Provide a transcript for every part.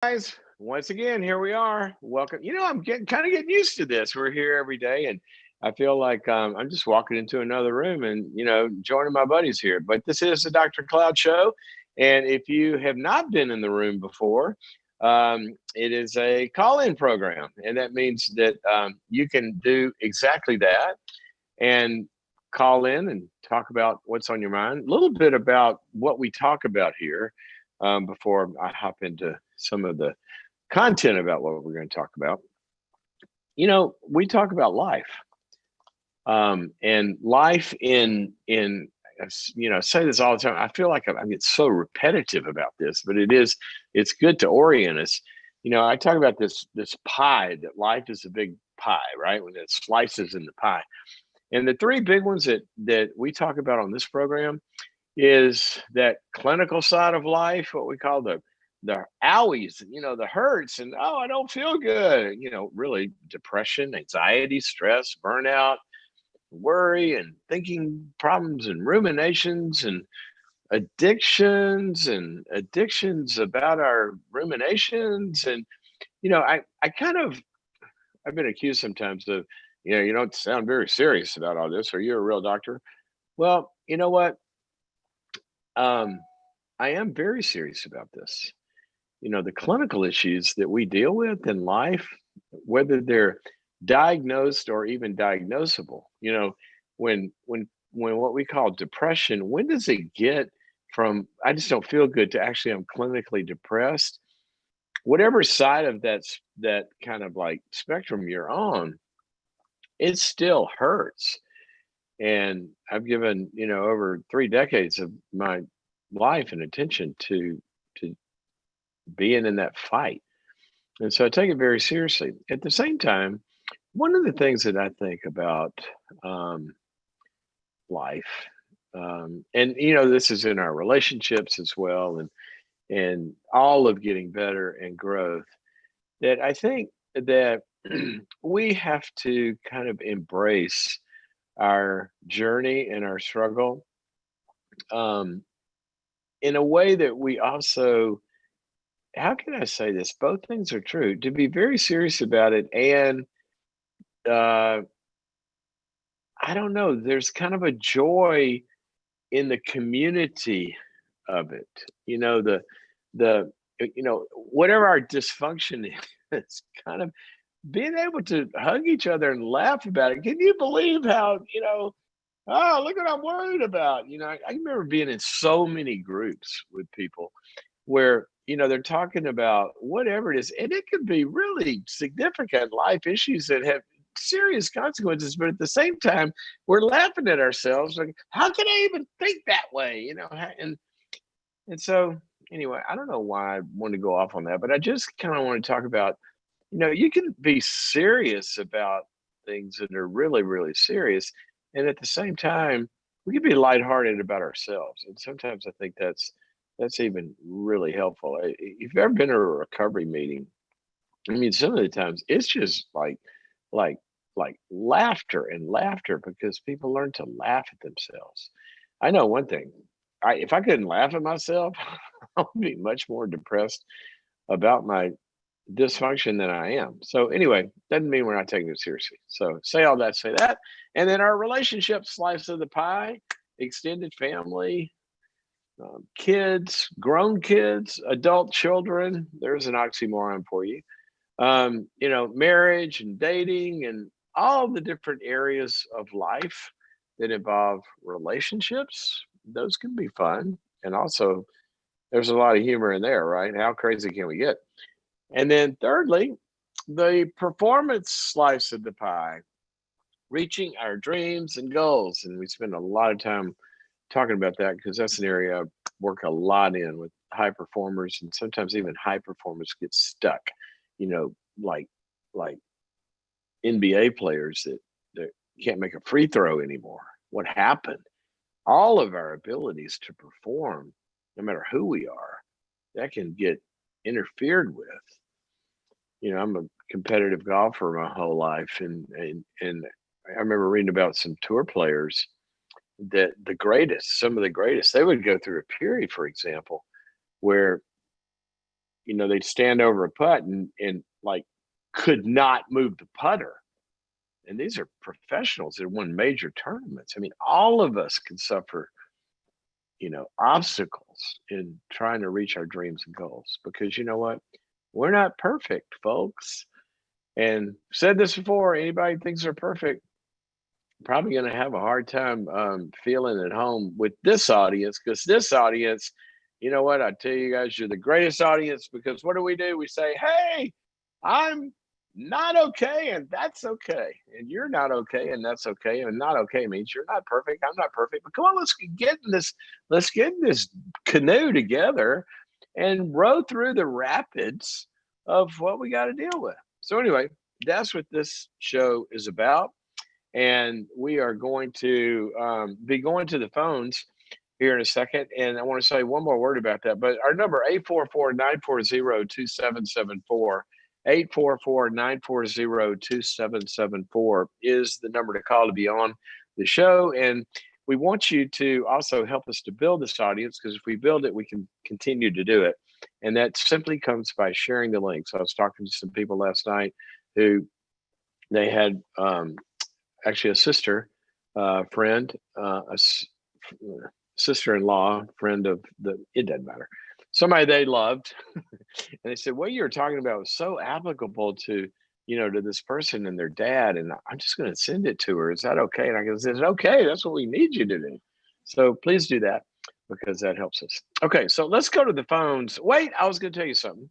Guys, once again, here we are. Welcome. I'm getting used to this. We're here every day, and I feel like I'm just walking into another room and joining my buddies here. But this is the Dr. Cloud Show, and if you have not been in the room before, it is a call-in program, and that means that you can do exactly that and call in and talk about what's on your mind. A little bit about what we talk about here before I hop into some of the content about what we're going to talk about. We talk about life, and life in say this all the time. I feel like I get so repetitive about this, but it's good to orient us. I talk about this pie, that life is a big pie, right? When it slices in the pie. And the three big ones that we talk about on this program is that clinical side of life, what we call the owies, the hurts, and oh, I don't feel good. Really depression, anxiety, stress, burnout, worry, and thinking problems, and ruminations, and addictions about our ruminations. And I kind of I've been accused sometimes of, you don't sound very serious about all this. Are you a real doctor? Well, you know what? Um, I am very serious about this. The clinical issues that we deal with in life, whether they're diagnosed or even diagnosable, when what we call depression, when does it get from I just don't feel good to actually I'm clinically depressed? Whatever side of that kind of like spectrum you're on, it still hurts. And I've given, over 3 decades of my life and attention to being in that fight. And so I take it very seriously. At the same time, one of the things that I think about um, life, and this is in our relationships as well, and all of getting better and growth, that I think that we have to kind of embrace our journey and our struggle um, in a way that we also, how can I say this? Both things are true. To be very serious about it, and uh, I don't know, there's kind of a joy in the community of it. Whatever our dysfunction is, kind of being able to hug each other and laugh about it. Can you believe how, oh, look what I'm worried about? I remember being in so many groups with people where, they're talking about whatever it is, and it could be really significant life issues that have serious consequences, but at the same time, we're laughing at ourselves like, how can I even think that way? And so anyway, I don't know why I want to go off on that, but I just kind of want to talk about, you can be serious about things that are really, really serious. And at the same time, we can be lighthearted about ourselves. And sometimes I think that's even really helpful. If you've ever been to a recovery meeting, I mean, some of the times it's just like, like laughter and laughter because people learn to laugh at themselves. I know one thing. If I couldn't laugh at myself, I would be much more depressed about my dysfunction than I am. So anyway, doesn't mean we're not taking it seriously. So say all that, say that. And then our relationship slice of the pie, extended family, kids, grown kids, adult children. There's an oxymoron for you. Marriage and dating and all the different areas of life that involve relationships. Those can be fun. And also, there's a lot of humor in there, right? How crazy can we get? And then thirdly, the performance slice of the pie, reaching our dreams and goals. And we spend a lot of time talking about that because that's an area I work a lot in with high performers, and sometimes even high performers get stuck, you know, like like NBA players that can't make a free throw anymore. What happened? All of our abilities to perform, no matter who we are, that can get interfered with. I'm a competitive golfer my whole life, and I remember reading about some tour players that some of the greatest, they would go through a period, for example, where they'd stand over a putt and like could not move the putter. And these are professionals that won major tournaments. I mean, all of us can suffer, obstacles in trying to reach our dreams and goals, because you know what? We're not perfect, folks. And said this before, anybody who thinks they're perfect, probably going to have a hard time feeling at home with this audience, because this audience, you know what? I tell you guys, you're the greatest audience, because what do? We say, hey, I'm not okay, and that's okay. And you're not okay, and that's okay. And not okay means you're not perfect. I'm not perfect. But come on, let's get in this canoe together and row through the rapids of what we got to deal with. So anyway, that's what this show is about. And we are going to be going to the phones here in a second. And I want to say one more word about that. But our number, 844-940-2774, 844-940-2774 is the number to call to be on the show. And we want you to also help us to build this audience, because if we build it, we can continue to do it. And that simply comes by sharing the link. So I was talking to some people last night who they had actually a sister, friend, sister-in-law, friend of it doesn't matter, somebody they loved. And they said, what you were talking about was so applicable to, to this person and their dad. And I'm just going to send it to her. Is that okay? And I said, it's okay. That's what we need you to do. So please do that, because that helps us. Okay, so let's go to the phones. Wait, I was going to tell you something.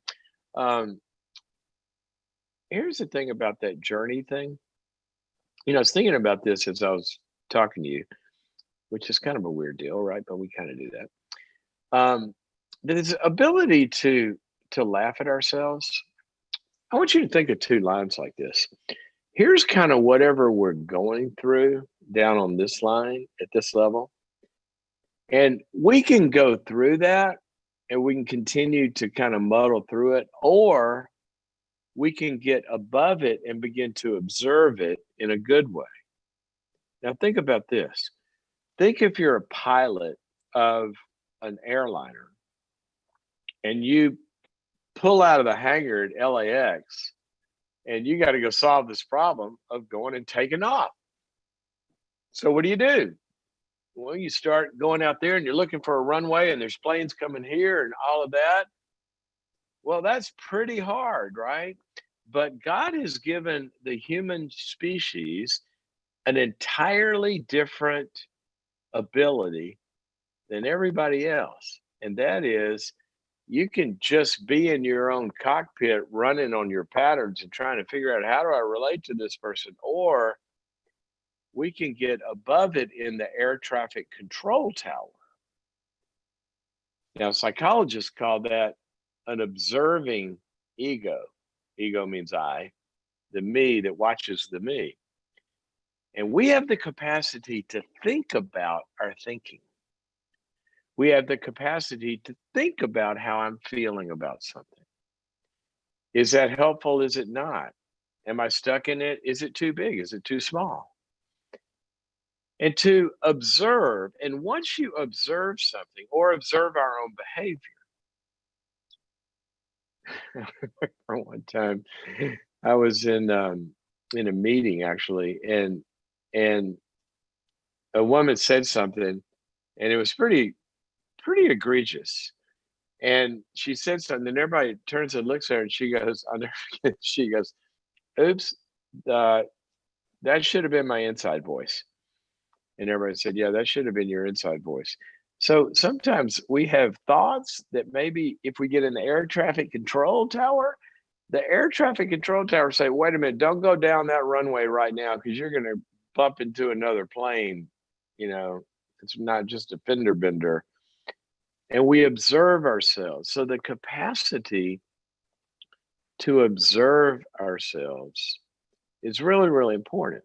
Here's the thing about that journey thing. I was thinking about this as I was talking to you, which is kind of a weird deal, right? But we kind of do that. This ability to laugh at ourselves. I want you to think of two lines like this. Here's kind of whatever we're going through down on this line at this level. And we can go through that and we can continue to kind of muddle through it, or we can get above it and begin to observe it in a good way. Now, think about this. Think if you're a pilot of an airliner and you pull out of the hangar at LAX and you got to go solve this problem of going and taking off. So what do? Well, you start going out there and you're looking for a runway and there's planes coming here and all of that. Well, that's pretty hard, right? But God has given the human species an entirely different ability than everybody else. And that is, you can just be in your own cockpit running on your patterns and trying to figure out, how do I relate to this person? Or we can get above it in the air traffic control tower. Now, psychologists call that an observing ego. Ego means I, the me that watches the me. And we have the capacity to think about our thinking. We have the capacity to think about how I'm feeling about something. Is that helpful? Is it not? Am I stuck in it? Is it too big? Is it too small? And to observe. And once you observe something or observe our own behavior. For one time, I was in a meeting actually, and a woman said something, and it was pretty egregious. And she said something, and everybody turns and looks at her, and she goes, I'll never forget, she goes, oops, that should have been my inside voice. And everybody said, yeah, that should have been your inside voice. So sometimes we have thoughts that maybe if we get in the air traffic control tower, the air traffic control tower say, wait a minute, don't go down that runway right now, because you're going to bump into another plane. It's not just a fender bender. And we observe ourselves. So the capacity to observe ourselves is really, really important.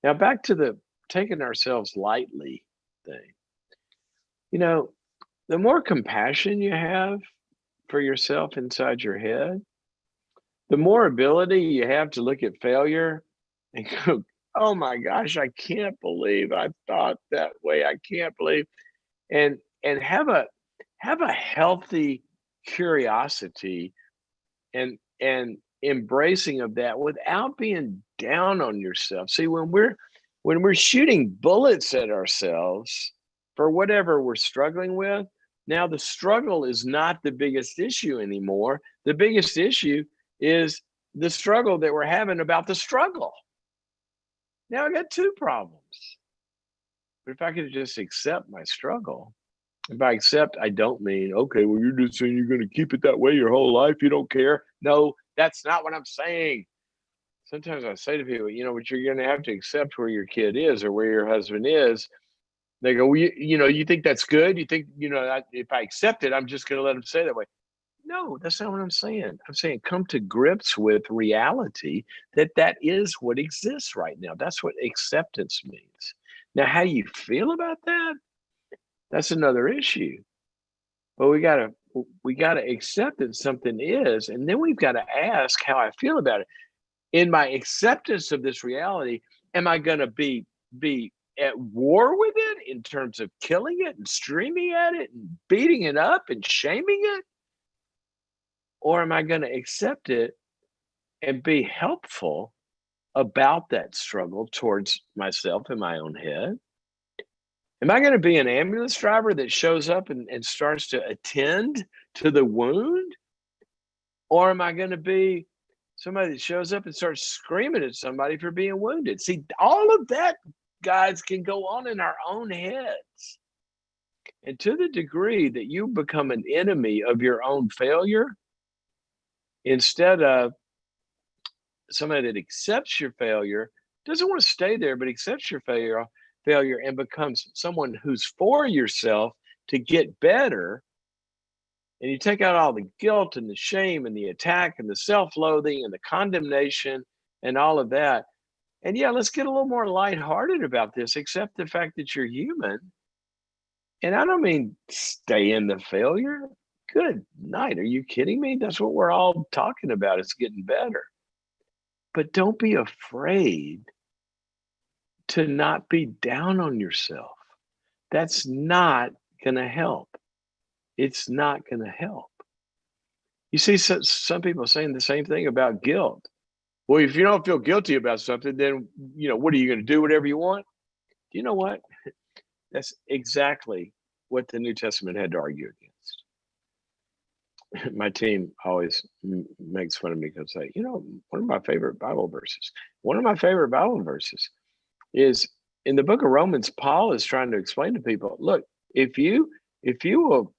Now, back to the taking ourselves lightly thing. The more compassion you have for yourself inside your head, the more ability you have to look at failure and go, oh my gosh, I can't believe I thought that way. I can't believe, and have a healthy curiosity and embracing of that without being down on yourself. See, when we're shooting bullets at ourselves for whatever we're struggling with, now the struggle is not the biggest issue anymore. The biggest issue is the struggle that we're having about the struggle. Now I got two problems. But if I could just accept my struggle, if I accept, I don't mean, okay, well, you're just saying you're going to keep it that way your whole life. You don't care. No, that's not what I'm saying. Sometimes I say to people, but you're going to have to accept where your kid is or where your husband is. They go, well, you think that's good? You think, if I accept it, I'm just going to let him say that way. No, that's not what I'm saying. I'm saying come to grips with reality that is what exists right now. That's what acceptance means. Now, how you feel about that, that's another issue. But we gotta accept that something is, and then we've got to ask how I feel about it. In my acceptance of this reality, am I going to be at war with it in terms of killing it and streaming at it and beating it up and shaming it? Or am I going to accept it and be helpful about that struggle towards myself in my own head? Am I going to be an ambulance driver that shows up and starts to attend to the wound? Or am I going to be somebody that shows up and starts screaming at somebody for being wounded? See, all of that, guys, can go on in our own heads. And to the degree that you become an enemy of your own failure, instead of somebody that accepts your failure, doesn't want to stay there, but accepts your failure and becomes someone who's for yourself to get better, and you take out all the guilt and the shame and the attack and the self-loathing and the condemnation and all of that. And yeah, let's get a little more lighthearted about this, accept the fact that you're human. And I don't mean stay in the failure. Good night. Are you kidding me? That's what we're all talking about. It's getting better. But don't be afraid to not be down on yourself. That's not going to help. It's not going to help. You see some people saying the same thing about guilt. Well, if you don't feel guilty about something, then, what are you going to do? Whatever you want? Do you know what? That's exactly what the New Testament had to argue against. My team always makes fun of me because they, one of my favorite Bible verses is in the book of Romans. Paul is trying to explain to people, look, if you will,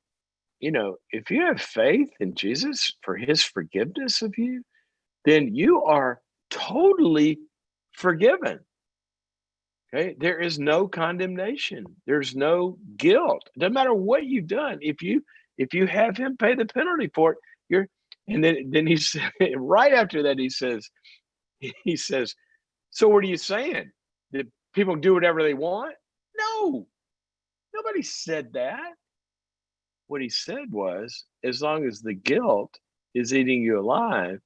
if you have faith in Jesus for his forgiveness of you, then you are totally forgiven. Okay, there is no condemnation. There's no guilt. It doesn't matter what you've done. If you have him pay the penalty for it, and then he said, right after that, he says, so what are you saying? That people do whatever they want? No, nobody said that. What he said was, as long as the guilt is eating you alive,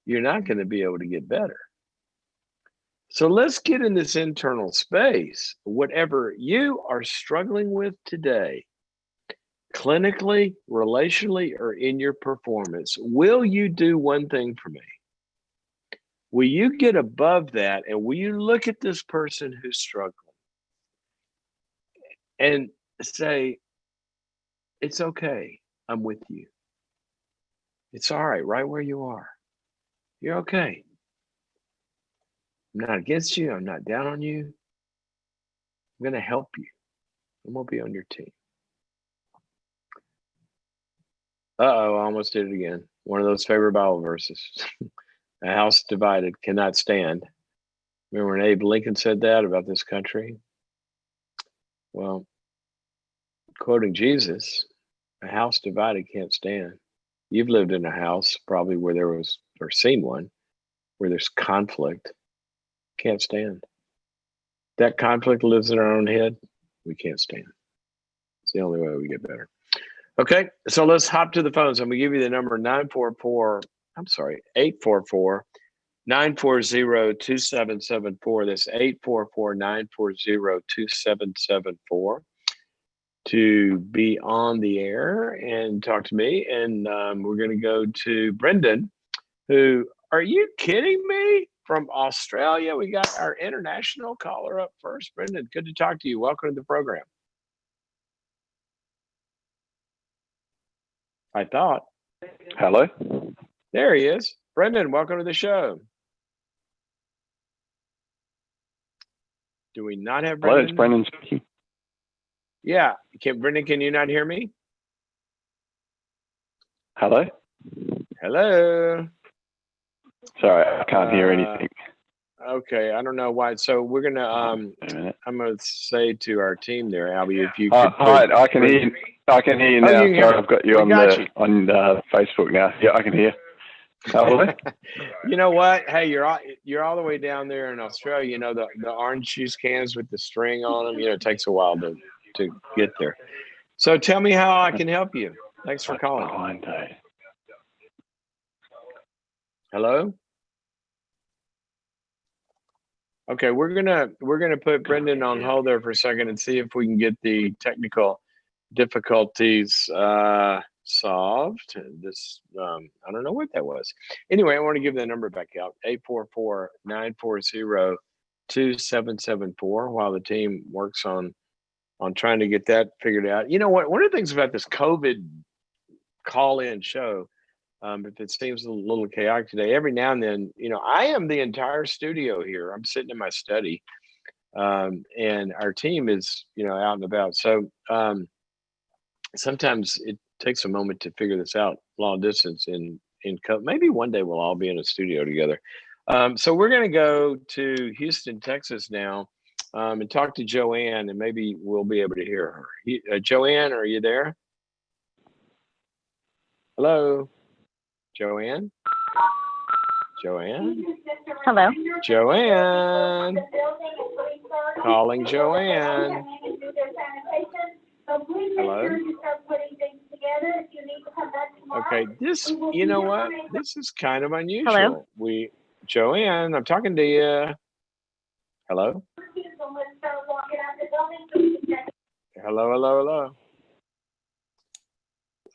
you're not going to be able to get better. So let's get in this internal space. Whatever you are struggling with today, clinically, relationally, or in your performance, will you do one thing for me? Will you get above that, and will you look at this person who's struggling and say, it's okay, I'm with you. It's all right where you are. You're okay. I'm not against you. I'm not down on you. I'm going to help you. I'm going to be on your team. Uh-oh, I almost did it again. One of those favorite Bible verses. A house divided cannot stand. Remember when Abe Lincoln said that about this country? Well, quoting Jesus, a house divided can't stand. You've lived in a house probably where there was, or seen one, where there's conflict. Can't stand. That conflict lives in our own head. We can't stand. It's the only way we get better. Okay, so let's hop to the phones. I'm going to give you the number 844-940-2774. That's 844-940-2774. to be on the air and talk to me. And we're going to go to Brendan, who, are you kidding me? From Australia, we got our international caller up first. Brendan, good to talk to you. Welcome to the program. I thought. Hello. There he is. Brendan, welcome to the show. Do we not have Brendan? Hello, it's Brendan speaking. Yeah. Brendan, can you not hear me? Hello? Hello. Sorry, I can't hear anything. Okay, I don't know why. So we're gonna I'm gonna say to our team there, Albie, if you could. Hi, I can hear you. I can hear you now. You Sorry, I've got you on Facebook now. Yeah, I can hear. Hello. You know what? Hey, you're all the way down there in Australia. You know the orange juice cans with the string on them. You know, it takes a while to get there. So tell me how I can help you. Thanks for calling. Hello. Okay, we're gonna put Brendan on hold there for a second and see if we can get the technical difficulties solved. This I don't know what that was. Anyway, I want to give the number back out: 844-940-2774. While the team works on trying to get that figured out. You know what? One of the things about this COVID call-in show. If it seems a little chaotic today, every now and then, you know, I am the entire studio here. I'm sitting in my study, and our team is, you know, out and about. So sometimes it takes a moment to figure this out long distance. Maybe one day we'll all be in a studio together. So we're going to go to Houston, Texas now, and talk to Joanne, and maybe we'll be able to hear her. Joanne, are you there? Hello. Joanne? Joanne? Hello. Joanne? Calling Joanne. Hello? Okay, you know what? This is kind of unusual. Hello? Joanne, I'm talking to you. Hello? Hello.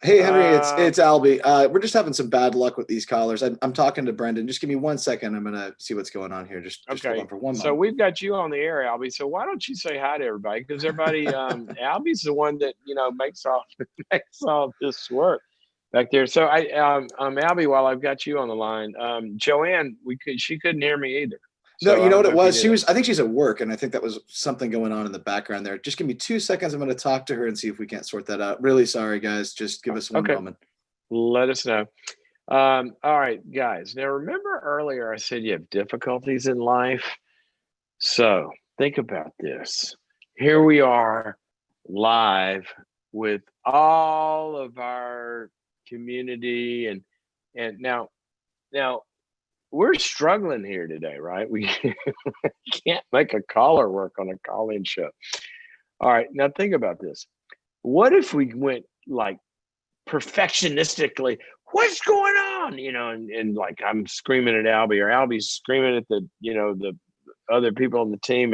Hey, Henry, it's Albie. We're just having some bad luck with these callers. I'm talking to Brendan. Just give me 1 second. I'm going to see what's going on here. Just hold on for 1 moment. So we've got you on the air, Albie. So why don't you say hi to everybody? Because everybody, Albie's the one that, you know, makes all this work back there. So Albie, while I've got you on the line, Joanne, she couldn't hear me either. No, you know what it was? I think she's at work, and I think that was something going on in the background there. Just give me 2 seconds. I'm going to talk to her and see if we can't sort that out. Really sorry, guys. Just give us one moment. Let us know. All right, guys. Now, remember earlier I said you have difficulties in life? So think about this. Here we are live with all of our community, and now we're struggling here today, right? We can't make a caller work on a call-in show. All right, now think about this. What if we went like perfectionistically, what's going on? You know, and like I'm screaming at Albie, or Albie's screaming at the other people on the team.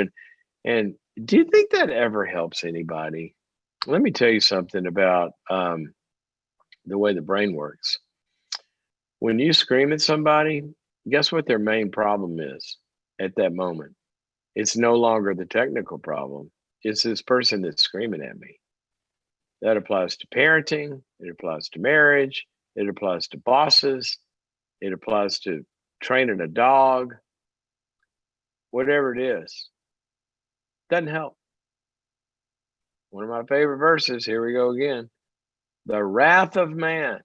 And do you think that ever helps anybody? Let me tell you something about the way the brain works. When you scream at somebody, guess what their main problem is at that moment? It's no longer the technical problem. It's this person that's screaming at me. That applies to parenting. It applies to marriage. It applies to bosses. It applies to training a dog. Whatever it is, doesn't help. One of my favorite verses, here we go again. The wrath of man,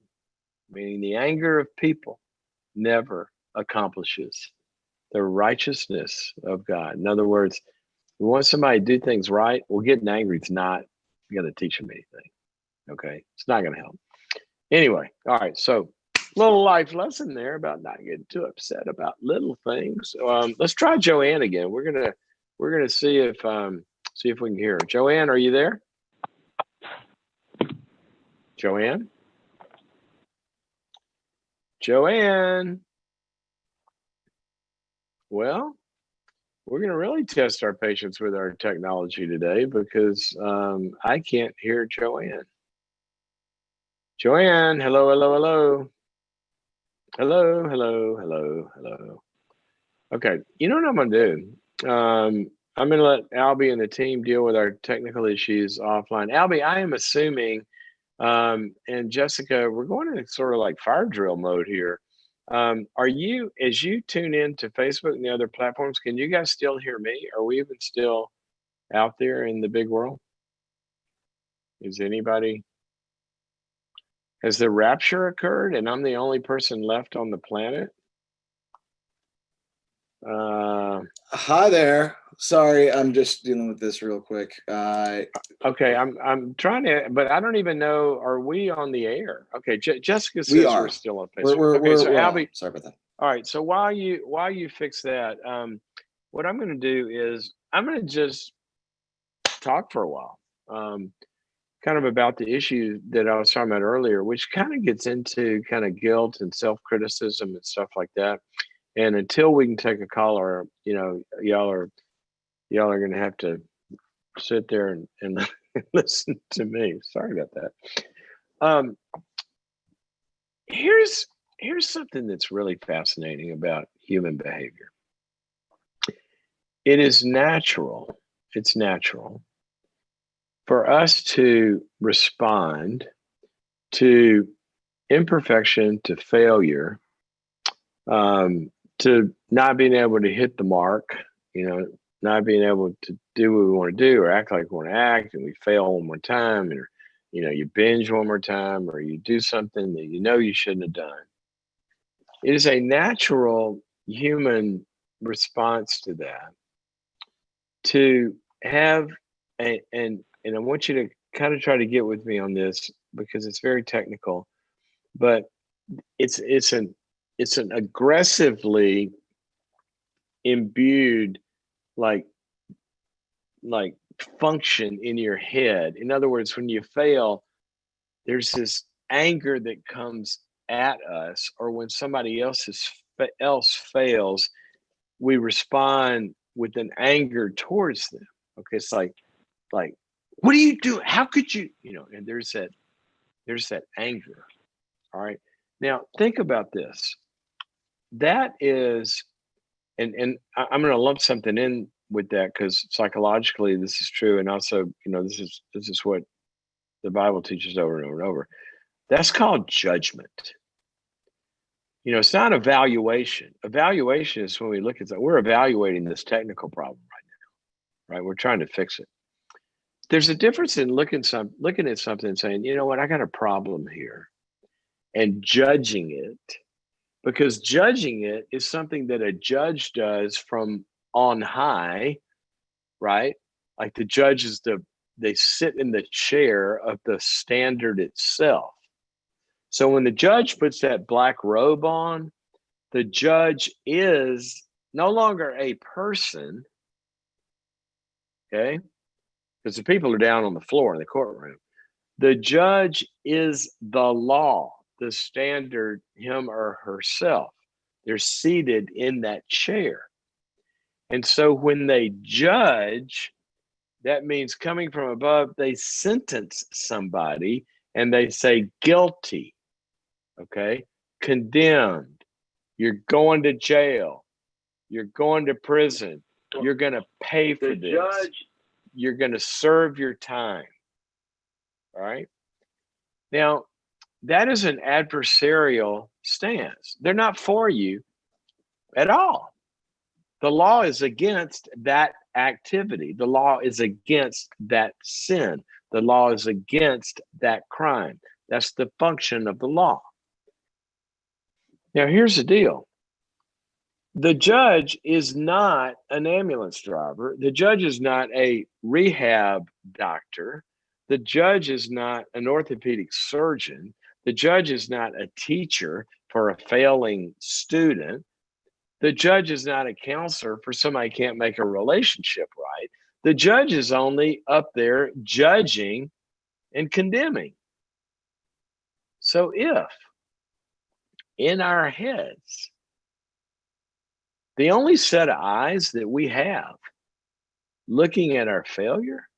meaning the anger of people, never accomplishes the righteousness of God. In other words, we want somebody to do things right. Well, getting angry is not going to teach them anything. Okay, it's not going to help. Anyway, all right. So, little life lesson there about not getting too upset about little things. Let's try Joanne again. We're gonna see if we can hear her. Joanne, are you there? Joanne. Well, We're going to really test our patience with our technology today because I can't hear Joanne. Joanne, hello, hello, hello. Hello, hello, hello, hello. Okay, you know what I'm going to do? I'm going to let Albie and the team deal with our technical issues offline. Albie, I am assuming, and Jessica, we're going into sort of like fire drill mode here. Are you, as you tune in to Facebook and the other platforms, can you guys still hear me? Are we even still out there in the big world? Is anybody, has the rapture occurred and I'm the only person left on the planet? Hi there. Sorry, I'm just dealing with this real quick. Okay, I'm trying to, but I don't even know. Are we on the air? Okay, Jessica says We are. we're still on Facebook. We're So Albie, sorry about that. all right. So while you fix that, what I'm going to do is I'm going to just talk for a while, kind of about the issue that I was talking about earlier, which kind of gets into kind of guilt and self-criticism and stuff like that. And until we can take a caller, y'all are going to have to sit there and listen to me. Sorry about that. Here's something that's really fascinating about human behavior. It is natural. It's natural for us to respond to imperfection, to failure, to not being able to hit the mark, not being able to do what we want to do or act like we want to act, and we fail one more time, and you binge one more time, or you do something that you shouldn't have done. It is a natural human response to that, to have and I want you to kind of try to get with me on this because it's very technical, but it's an aggressively imbued like function in your head. In other words, when you fail, there's this anger that comes at us, or when somebody else fails, we respond with an anger towards them. Okay, it's like what do you do? How could you? And there's that anger. All right. Now think about this. That is, and I'm going to lump something in with that because psychologically this is true, and also this is what the Bible teaches over and over and over. That's called judgment. It's not evaluation. Evaluation is when we look at that. We're evaluating this technical problem right now, right? We're trying to fix it. There's a difference in looking at something and saying, you know what, I got a problem here, and judging it, because judging it is something that a judge does from on high, right? Like the judge they sit in the chair of the standard itself. So when the judge puts that black robe on, the judge is no longer a person, okay? Because the people are down on the floor in the courtroom. The judge is the law, the standard, him or herself. They're seated in that chair. And so when they judge, that means coming from above, they sentence somebody and they say guilty, okay? Condemned. You're going to jail. You're going to prison. You're going to pay for this. You're going to serve your time. All right. Now, that is an adversarial stance. They're not for you at all. The law is against that activity. The law is against that sin. The law is against that crime. That's the function of the law. Now, here's the deal. The judge is not an ambulance driver. The judge is not a rehab doctor. The judge is not an orthopedic surgeon. The judge is not a teacher for a failing student. The judge is not a counselor for somebody who can't make a relationship right. The judge is only up there judging and condemning. So if in our heads The only set of eyes that we have looking at our failure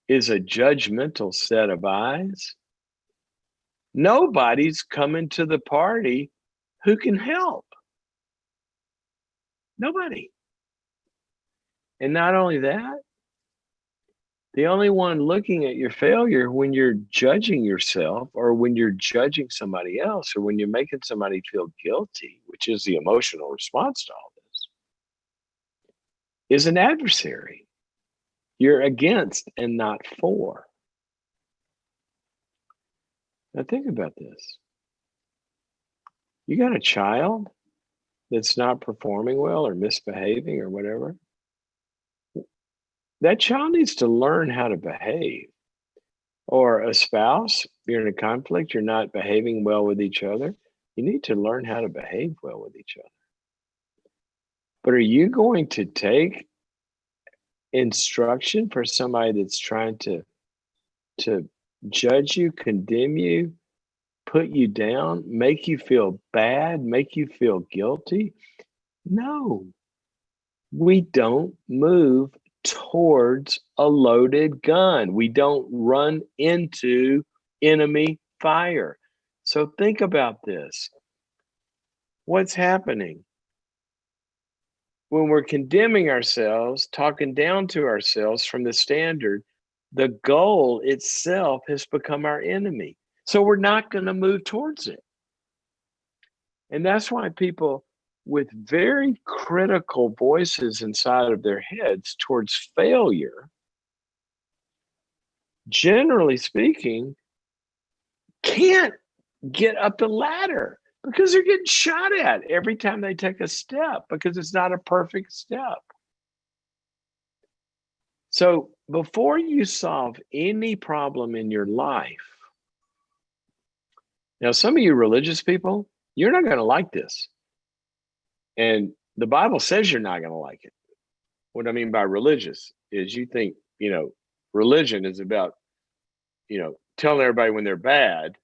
is a judgmental set of eyes. Nobody's coming to the party who can help. Nobody. And not only that, the only one looking at your failure when you're judging yourself or when you're judging somebody else or when you're making somebody feel guilty, which is the emotional response to all this, is an adversary. You're against and not for. Now think about this. You got a child that's not performing well or misbehaving or whatever. That child needs to learn how to behave. Or a spouse, you're in a conflict, you're not behaving well with each other. You need to learn how to behave well with each other. But are you going to take instruction for somebody that's trying to judge you, condemn you, put you down, make you feel bad, make you feel guilty? No, we don't move towards a loaded gun. We don't run into enemy fire. So think about this. What's happening? When we're condemning ourselves, talking down to ourselves from the standard, the goal itself has become our enemy. So we're not going to move towards it. And that's why people with very critical voices inside of their heads towards failure, generally speaking, can't get up the ladder because they're getting shot at every time they take a step because it's not a perfect step. So before you solve any problem in your life, now some of you religious people, you're not going to like this. And the Bible says you're not going to like it. What I mean by religious is you think, religion is about, telling everybody when they're bad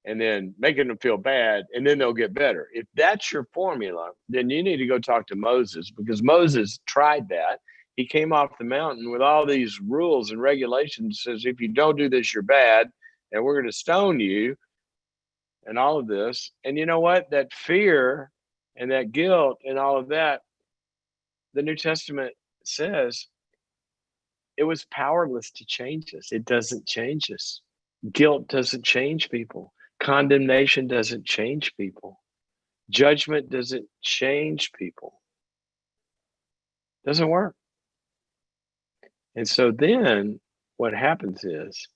and then making them feel bad and then they'll get better. If that's your formula, then you need to go talk to Moses because Moses tried that. He came off the mountain with all these rules and regulations, says, if you don't do this, you're bad and we're going to stone you and all of this. And you know what? That fear and that guilt and all of that, the New Testament says it was powerless to change us. It doesn't change us. Guilt doesn't change people. Condemnation doesn't change people. Judgment doesn't change people. Doesn't work. And so then what happens is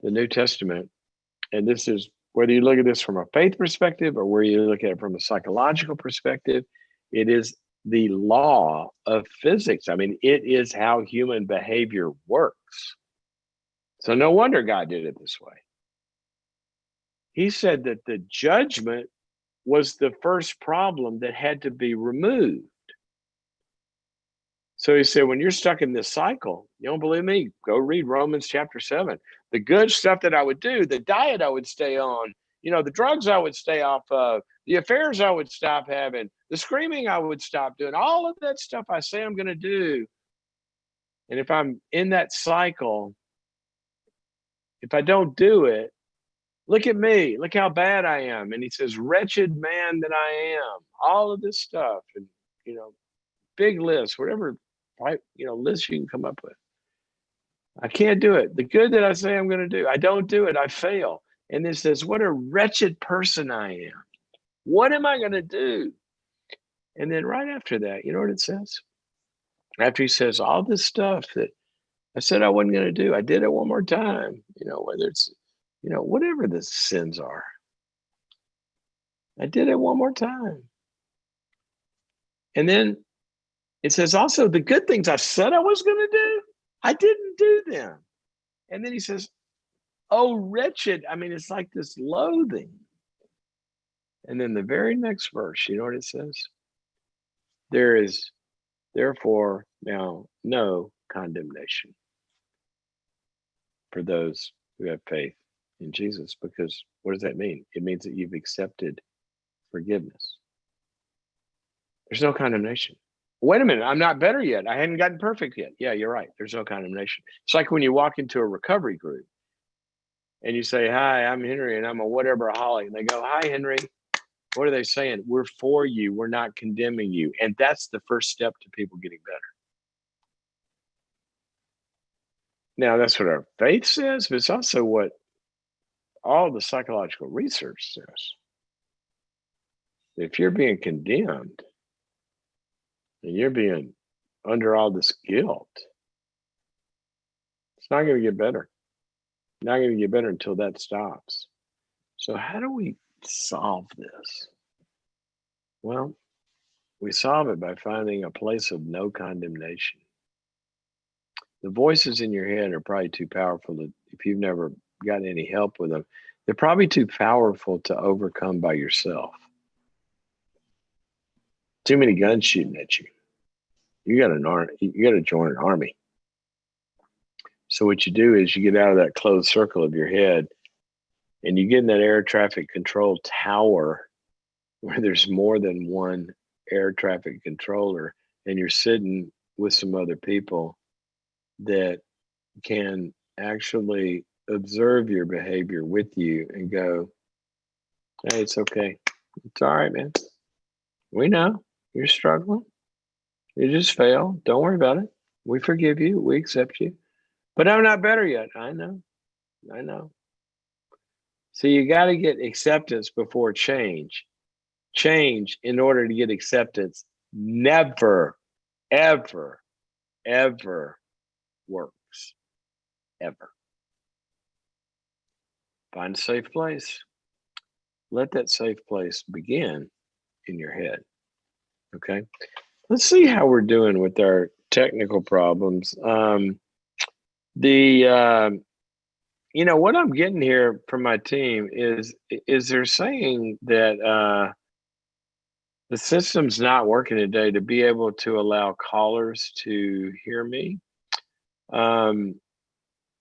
the New Testament, and this is whether you look at this from a faith perspective or where you look at it from a psychological perspective, it is the law of physics. I mean, it is how human behavior works. So no wonder God did it this way. He said that the judgment was the first problem that had to be removed. So he said, when you're stuck in this cycle, you don't believe me? Go read Romans chapter 7. The good stuff that I would do, the diet I would stay on, the drugs I would stay off of, the affairs I would stop having, the screaming I would stop doing, all of that stuff I say I'm going to do. And if I'm in that cycle, if I don't do it, look at me, look how bad I am. And he says, wretched man that I am, all of this stuff. And, big list, whatever, list you can come up with. I can't do it. The good that I say I'm going to do, I don't do it. I fail. And it says, what a wretched person I am. What am I going to do? And then right after that, you know what it says? After he says all this stuff that I said I wasn't going to do, I did it one more time, whether it's, whatever the sins are. I did it one more time. And then it says also the good things I said I was going to do, I didn't do them. And then he says, oh, wretched. I mean, it's like this loathing. And then the very next verse, you know what it says? There is therefore now no condemnation for those who have faith in Jesus. Because what does that mean? It means that you've accepted forgiveness. There's no condemnation. Wait a minute, I'm not better yet. I hadn't gotten perfect yet. Yeah, you're right. There's no condemnation. It's like when you walk into a recovery group and you say, "Hi, I'm Henry and I'm a whatever-aholic." And they go, "Hi, Henry." What are they saying? We're for you. We're not condemning you. And that's the first step to people getting better. Now, that's what our faith says, but it's also what all the psychological research says. If you're being condemned and you're being under all this guilt, it's not going to get better. Not going to get better until that stops. So how do we solve this? Well, we solve it by finding a place of no condemnation. The voices in your head are probably too powerful to, if you've never gotten any help with them, they're probably too powerful to overcome by yourself. Too many guns shooting at you. You got to join an army. So what you do is you get out of that closed circle of your head and you get in that air traffic control tower where there's more than one air traffic controller, and you're sitting with some other people that can actually observe your behavior with you and go, "Hey, it's okay. It's all right, man. We know you're struggling. You just failed. Don't worry about it. We forgive you. We accept you. But I'm not better yet." I know. So you got to get acceptance before change. Change, in order to get acceptance, never, ever, ever works. Ever. Find a safe place. Let that safe place begin in your head. Okay. Let's see how we're doing with our technical problems. What I'm getting here from my team is they're saying that the system's not working today to be able to allow callers to hear me.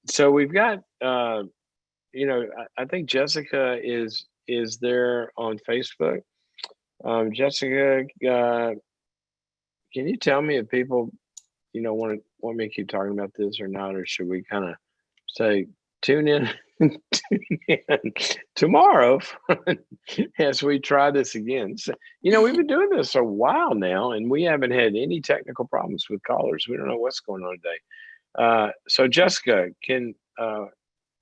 So we've got, I think Jessica is there on Facebook. Jessica, can you tell me if people, want me to keep talking about this or not, or should we kind of say tune in tomorrow as we try this again? So, we've been doing this a while now, and we haven't had any technical problems with callers. We don't know what's going on today. So Jessica,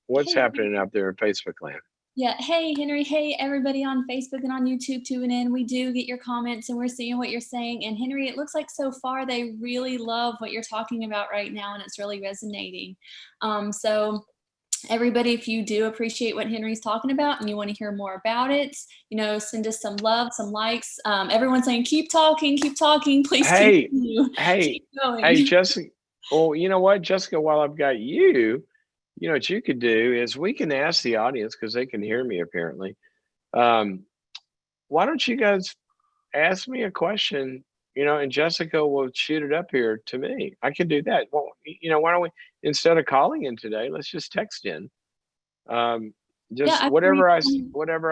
what's happening out there in Facebook land? Yeah. Hey, Henry. Hey, everybody on Facebook and on YouTube tuning in. We do get your comments and we're seeing what you're saying. And Henry, it looks like so far they really love what you're talking about right now, and it's really resonating. So everybody, if you do appreciate what Henry's talking about and you want to hear more about it, send us some love, some likes. Everyone's saying, keep talking, please. Hey, keep going. Hey, Jessica. Well, you know what, Jessica, while I've got you, what you could do is we can ask the audience, because they can hear me apparently. Why don't you guys ask me a question, and Jessica will shoot it up here to me. I can do that. Well, why don't we, instead of calling in today, let's just text in. Whatever I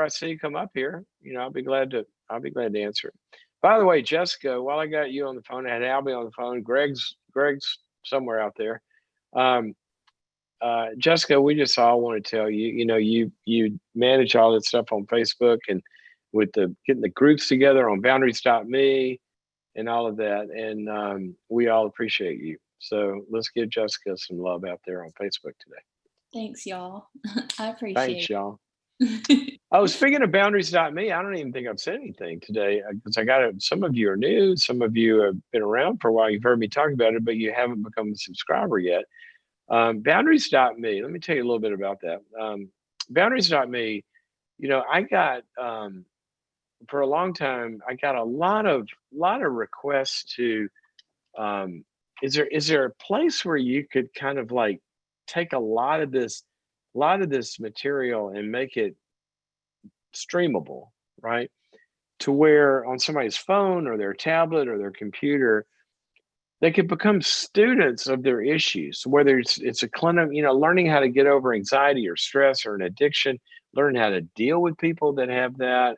see come up here, I'll be glad to answer it. By the way, Jessica, while I got you on the phone, I had Albie on the phone. Greg's somewhere out there. Jessica, we just all want to tell you, you manage all that stuff on Facebook and with getting the groups together on boundaries.me and all of that. And we all appreciate you. So let's give Jessica some love out there on Facebook today. Thanks, y'all. I appreciate it. Thanks, y'all. Oh, speaking of boundaries.me, I don't even think I've said anything today, because some of you are new. Some of you have been around for a while. You've heard me talk about it, but you haven't become a subscriber yet. Boundaries.me, let me tell you a little bit about that. Boundaries.me, I got, for a long time, I got a lot of requests to, is there a place where you could kind of like take a lot of this material and make it streamable, right? To where on somebody's phone or their tablet or their computer, they could become students of their issues, whether it's a clinic, learning how to get over anxiety or stress or an addiction, learn how to deal with people that have that,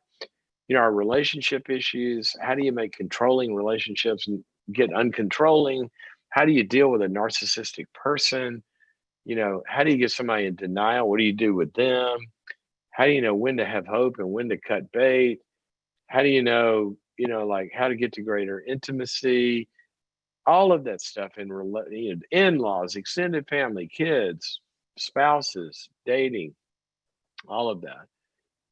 our relationship issues. How do you make controlling relationships and get uncontrolling? How do you deal with a narcissistic person? How do you get somebody in denial? What do you do with them? How do you know when to have hope and when to cut bait? How do you know, like how to get to greater intimacy? All of that stuff in-laws, extended family, kids, spouses, dating, all of that.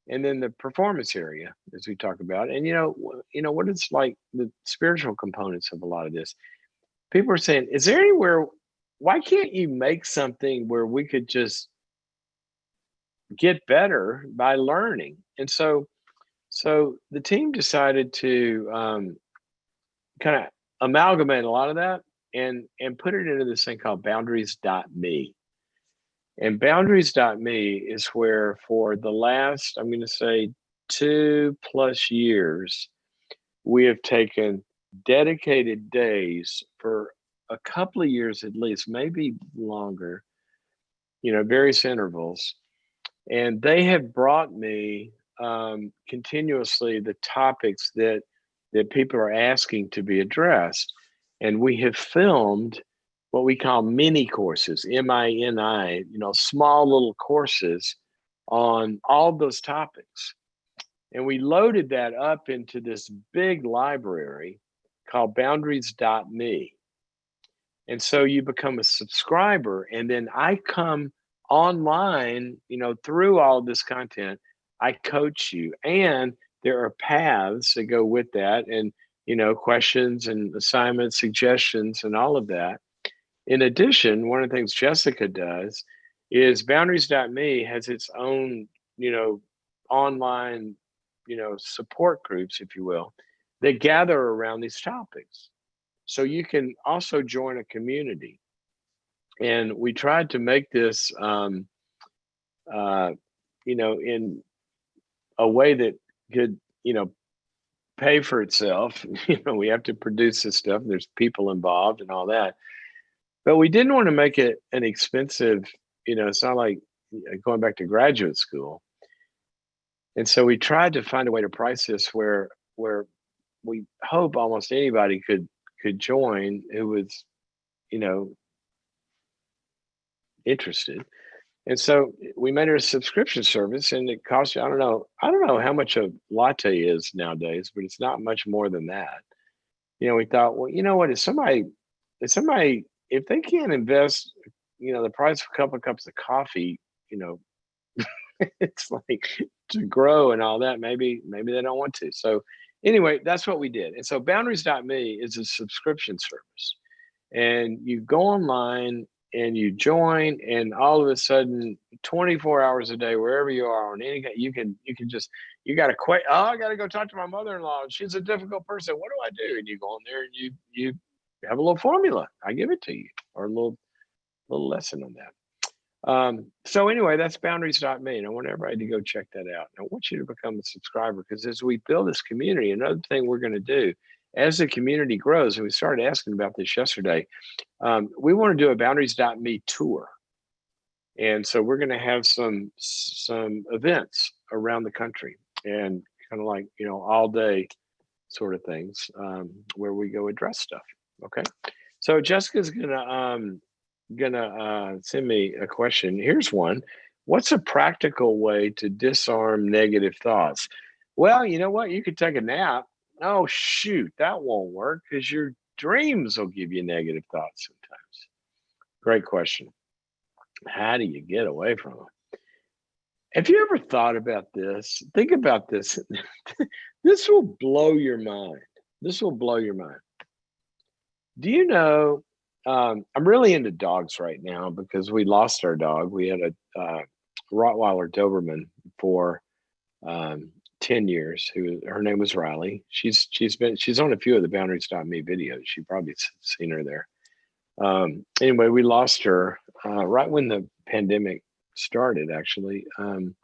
And then the performance area, as we talk about, and what it's like, the spiritual components of a lot of this. People are saying, is there anywhere, why can't you make something where we could just get better by learning? And so the team decided to kind of amalgamate a lot of that and put it into this thing called boundaries.me. And boundaries.me is where for the last, I'm going to say 2+ years, we have taken dedicated days for a couple of years at least, maybe longer, various intervals. And they have brought me continuously the topics that people are asking to be addressed. And we have filmed what we call mini courses, MINI, small little courses on all those topics. And we loaded that up into this big library called boundaries.me. And so you become a subscriber, and then I come online, through all this content. I coach you, and there are paths that go with that, and questions and assignments, suggestions, and all of that. In addition, one of the things Jessica does is boundaries.me has its own, online, support groups, if you will, that gather around these topics. So you can also join a community. And we tried to make this, in a way that could, pay for itself. We have to produce this stuff. There's people involved and all that. But we didn't want to make it an expensive, it's not like going back to graduate school. And so we tried to find a way to price this where we hope almost anybody could join who was, interested. And so we made it a subscription service, and it costs you, I don't know how much a latte is nowadays, but it's not much more than that. We thought, well, you know what, if they can't invest, the price of a couple of cups of coffee, it's like to grow and all that, maybe they don't want to. So anyway, that's what we did. And so boundaries.me is a subscription service, and you go online and you join, and all of a sudden 24 hours a day, wherever you are on any, you got to quit. Oh, I got to go talk to my mother-in-law. She's a difficult person. What do I do? And you go on there and you have a little formula. I give it to you, or a little lesson on that. So anyway, that's boundaries.me, and I want everybody to go check that out. And I want you to become a subscriber, because as we build this community, another thing we're going to do as the community grows, and we started asking about this yesterday, we want to do a boundaries.me tour. And so we're going to have some events around the country, and kind of like, all day sort of things, where we go address stuff. Okay. So Jessica's gonna send me a question. Here's one. What's a practical way to disarm negative thoughts? Well, you know what? You could take a nap. Oh, shoot, that won't work, because your dreams will give you negative thoughts sometimes. Great question. How do you get away from them? Have you ever thought about this? Think about this. This will blow your mind. This will blow your mind. Do you know, I'm really into dogs right now, because we lost our dog. We had a Rottweiler Doberman for 10 years. Her name was Riley. She's on a few of the boundaries.me videos. You've probably seen her there. Anyway, we lost her right when the pandemic started, actually. 10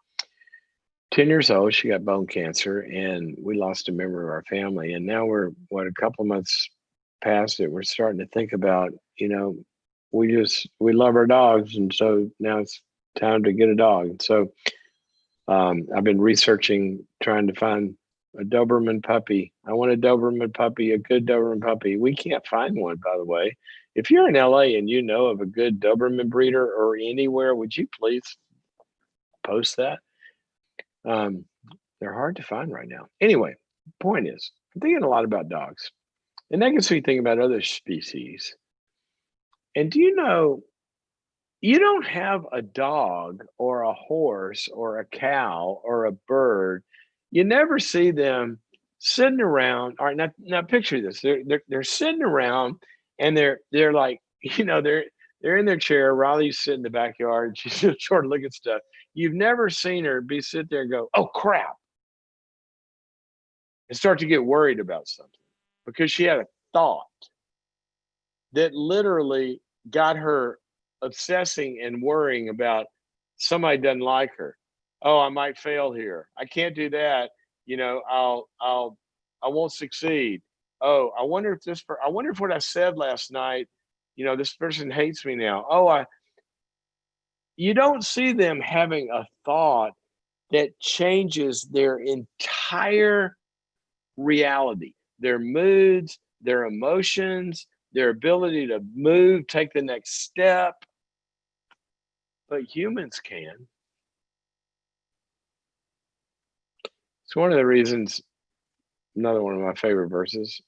years old, she got bone cancer, and we lost a member of our family. And now we're, a couple of months past it, we're starting to think about, we love our dogs. And so now it's time to get a dog. And so I've been researching, trying to find A Doberman puppy. I want a Doberman puppy, a good Doberman puppy. We can't find one, by the way. If you're in LA and you know of a good Doberman breeder or anywhere, would you please post that? They're hard to find right now. Anyway, point is, I'm thinking a lot about dogs. And that gets me thinking about other species. And do you know, you don't have a dog or a horse or a cow or a bird. You never see them sitting around. All right, now picture this. They're sitting around and they're like, they're in their chair. Raleigh's sitting in the backyard. She's just sort of looking at stuff. You've never seen her sit there and go, oh crap, and start to get worried about something because she had a thought that literally got her obsessing and worrying about somebody doesn't like her. Oh, I might fail here. I can't do that. I won't succeed. Oh, I wonder if what I said last night, this person hates me now. You don't see them having a thought that changes their entire reality, their moods, their emotions, their ability to move, take the next step. But humans can. It's one of the reasons, another one of my favorite verses,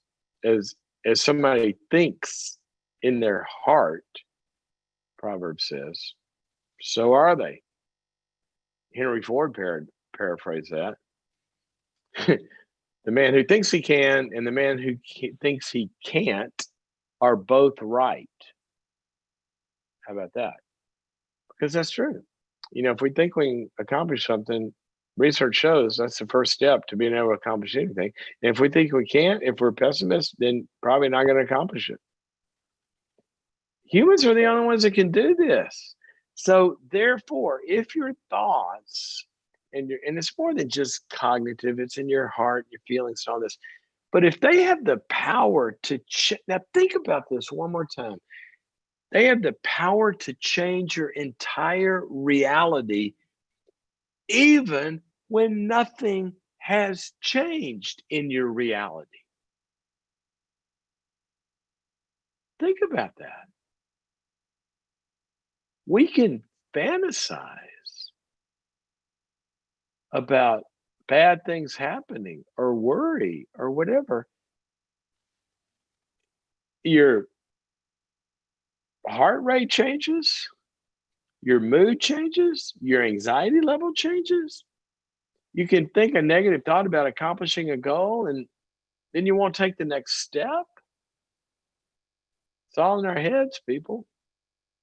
is as somebody thinks in their heart, Proverbs says, so are they. Henry Ford paraphrased that. The man who thinks he can and the man who thinks he can't are both right. How about that? Because that's true. If we think we can accomplish something, research shows that's the first step to being able to accomplish anything. And if we think we can't, if we're pessimists, then probably not going to accomplish it. Humans are the only ones that can do this. So therefore, if your thoughts, and it's more than just cognitive, it's in your heart, your feelings, and all this. But if they have the power to now think about this one more time. They have the power to change your entire reality, even when nothing has changed in your reality. Think about that. We can fantasize about bad things happening or worry or whatever. Your heart rate changes, your mood changes, your anxiety level changes. You can think a negative thought about accomplishing a goal and then you won't take the next step. It's all in our heads, people.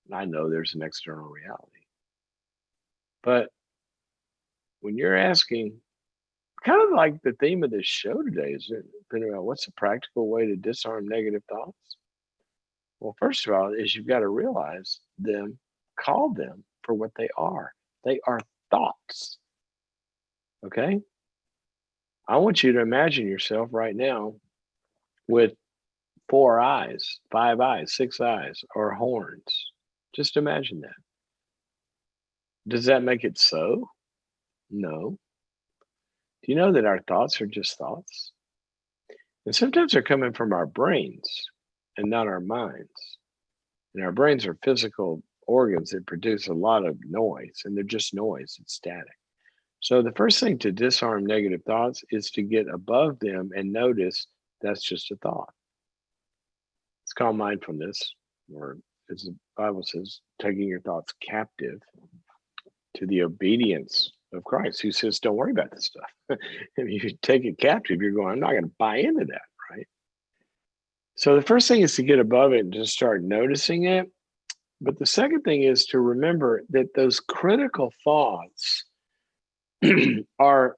And I know there's an external reality. But when you're asking, kind of like the theme of this show today is been about what's a practical way to disarm negative thoughts? Well, first of all, is you've got to realize them, call them for what they are. They are thoughts. Okay? I want you to imagine yourself right now with 4 eyes, 5 eyes, 6 eyes, or horns. Just imagine that. Does that make it so? No. Do you know that our thoughts are just thoughts? And sometimes they're coming from our brains and not our minds. And our brains are physical organs that produce a lot of noise, and they're just noise, it's static. So the first thing to disarm negative thoughts is to get above them and notice that's just a thought. It's called mindfulness, or as the Bible says, taking your thoughts captive to the obedience of Christ, who says, don't worry about this stuff. If you take it captive, you're going, I'm not going to buy into that, right? So the first thing is to get above it and just start noticing it. But the second thing is to remember that those critical thoughts are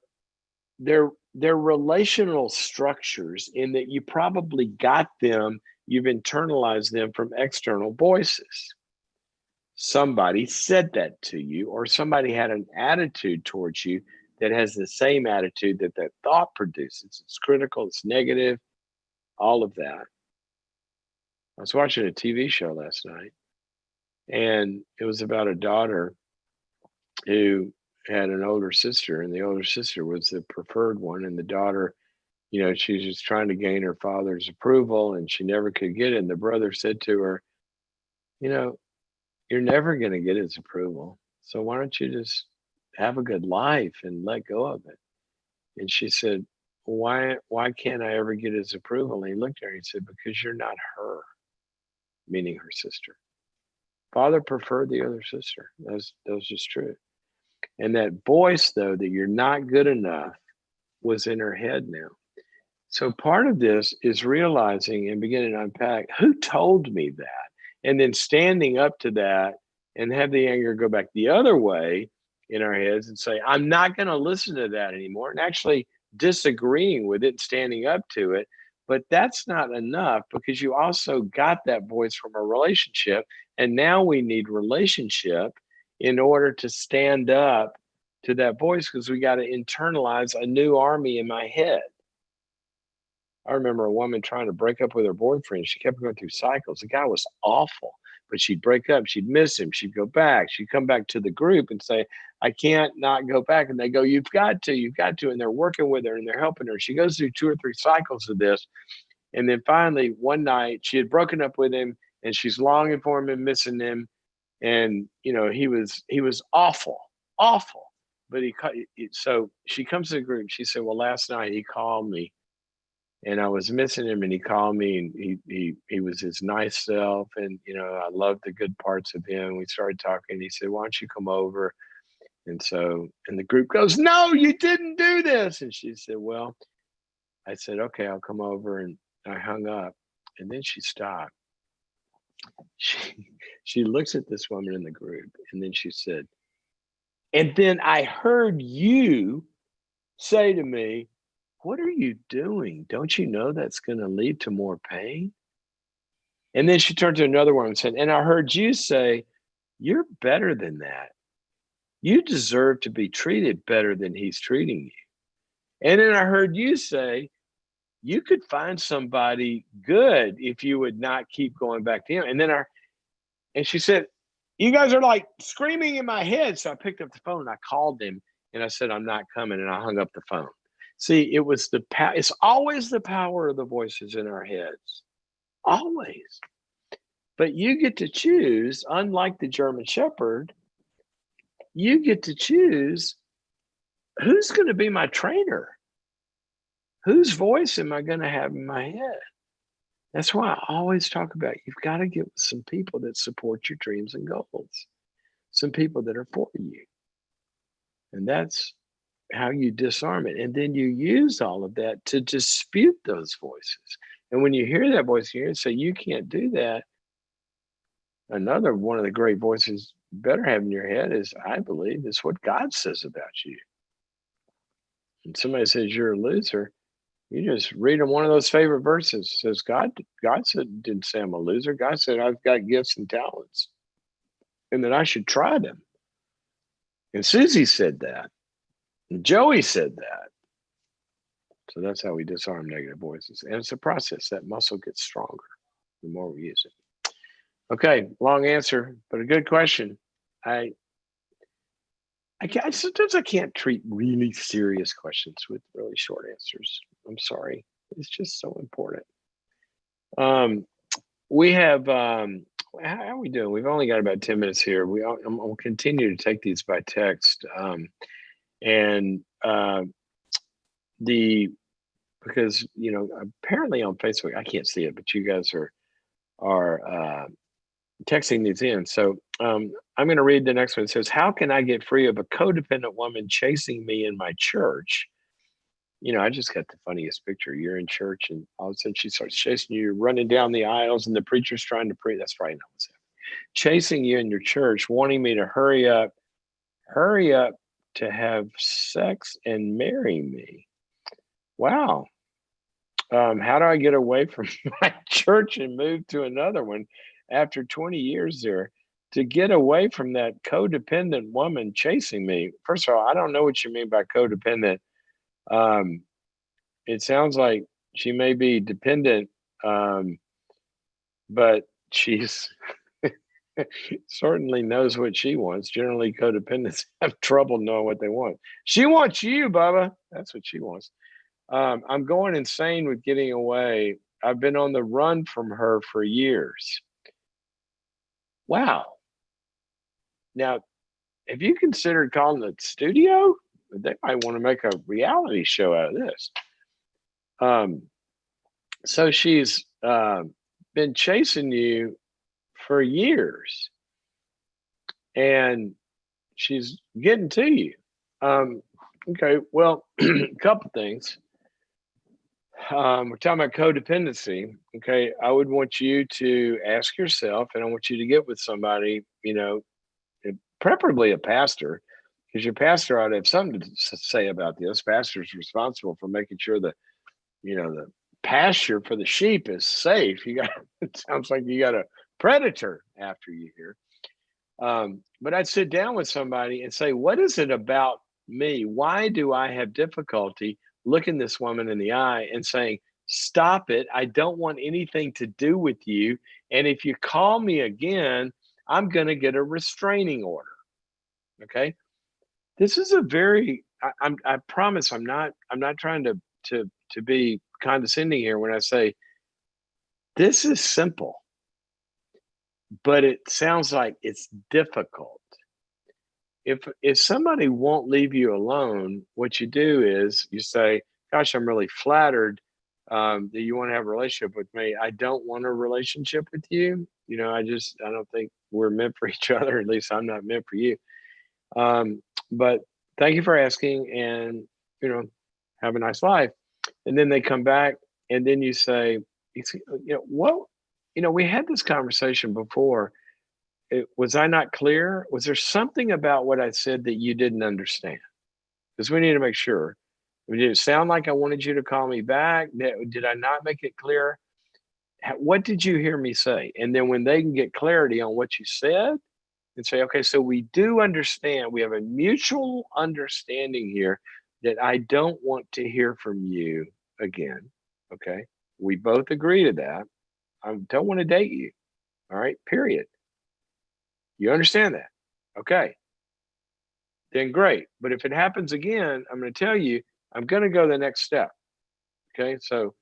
they're relational structures in that you probably got them, you've internalized them from external voices. Somebody said that to you, or somebody had an attitude towards you that has the same attitude that that thought produces. It's critical, it's negative, all of that. I was watching a TV show last night, and it was about a daughter who had an older sister, and the older sister was the preferred one, and the daughter, she was just trying to gain her father's approval, and she never could get it. And the brother said to her, you're never going to get his approval. So why don't you just have a good life and let go of it? And she said, why can't I ever get his approval? And he looked at her and he said, because you're not her, meaning her sister. Father preferred the other sister. That was just true. And that voice, though, that you're not good enough, was in her head now. So part of this is realizing and beginning to unpack, who told me that? And then standing up to that and have the anger go back the other way in our heads and say, I'm not going to listen to that anymore. And actually disagreeing with it, standing up to it. But that's not enough, because you also got that voice from a relationship. And now we need relationship in order to stand up to that voice, because we got to internalize a new army in my head. I remember a woman trying to break up with her boyfriend. She kept going through cycles. The guy was awful, but she'd break up. She'd miss him. She'd go back. She'd come back to the group and say, I can't not go back. And they go, you've got to. And they're working with her and they're helping her. She goes through 2 or 3 cycles of this. And then finally, one night, she had broken up with him and she's longing for him and missing him. And, he was awful. But so she comes to the group. She said, well, last night he called me. And I was missing him, and he called me, and he was his nice self, and I loved the good parts of him. We started talking. He said, "Why don't you come over?" And the group goes, "No, you didn't do this." And she said, "Well," I said, "Okay, I'll come over." And I hung up, and then she stopped. She looks at this woman in the group, and then she said, "And then I heard you say to me, what are you doing? Don't you know that's going to lead to more pain?" And then she turned to another woman and said, "And I heard you say, you're better than that. You deserve to be treated better than he's treating you. And then I heard you say, you could find somebody good if you would not keep going back to him." And she said, "You guys are like screaming in my head." So I picked up the phone and I called him and I said, "I'm not coming." And I hung up the phone. See, it was it's always the power of the voices in our heads. Always. But you get to choose, unlike the German Shepherd, you get to choose who's going to be my trainer. Whose voice am I going to have in my head? That's why I always talk about, you've got to get with some people that support your dreams and goals. Some people that are for you. And that's how you disarm it. And then you use all of that to dispute those voices. And when you hear that voice, you hear it say, you can't do that. Another one of the great voices you better have in your head is, I believe, is what God says about you. And somebody says you're a loser, you just read them one of those favorite verses. It says, God didn't say I'm a loser. God said I've got gifts and talents and that I should try them. And Susie said that. And Joey said that. So that's how we disarm negative voices. And it's a process. That muscle gets stronger the more we use it. Okay, long answer, but a good question. Sometimes I can't treat really serious questions with really short answers. I'm sorry. It's just so important. We have, how are we doing? We've only got about 10 minutes here. I'll continue to take these by text. Because, apparently on Facebook, I can't see it, but you guys are texting these in. So I'm going to read the next one. It says, how can I get free of a codependent woman chasing me in my church? I just got the funniest picture. You're in church and all of a sudden she starts chasing you, running down the aisles and the preacher's trying to preach. That's probably not what's happening. Chasing you in your church, wanting me to hurry up to have sex and marry me. Wow. How do I get away from my church and move to another one after 20 years there? To get away from that codependent woman chasing me. First of all, I don't know what you mean by codependent. It sounds like she may be dependent, but she's certainly knows what she wants. Generally, codependents have trouble knowing what they want. She wants you, Bubba. That's what she wants. I'm going insane with getting away. I've been on the run from her for years. Wow. Now, have you considered calling the studio? They might want to make a reality show out of this. So she's been chasing you for years, and she's getting to you. Okay, well, a couple things. We're talking about codependency. Okay, I would want you to ask yourself, and I want you to get with somebody, preferably a pastor, because your pastor ought to have something to say about this. Pastor's responsible for making sure that, the pasture for the sheep is safe. It sounds like you got a predator after you here. But I'd sit down with somebody and say, what is it about me? Why do I have difficulty looking this woman in the eye and saying, stop it. I don't want anything to do with you. And if you call me again, I'm going to get a restraining order. Okay. This is a very, I promise I'm not trying to be condescending here when I say this is simple, but it sounds like it's difficult. If somebody won't leave you alone, what you do is you say, gosh, I'm really flattered that you want to have a relationship with me. I don't want a relationship with you. I don't think we're meant for each other. At least I'm not meant for you. But thank you for asking, and, have a nice life. And then they come back, and then you say, we had this conversation before. Was I not clear? Was there something about what I said that you didn't understand? Because we need to make sure. Did it sound like I wanted you to call me back? Did I not make it clear? What did you hear me say? And then when they can get clarity on what you said and say, okay, so we do understand, we have a mutual understanding here that I don't want to hear from you again. Okay. We both agree to that. I don't want to date you. All right. Period. You understand that? Okay. Then great. But if it happens again, I'm going to tell you, I'm going to go the next step. Okay. So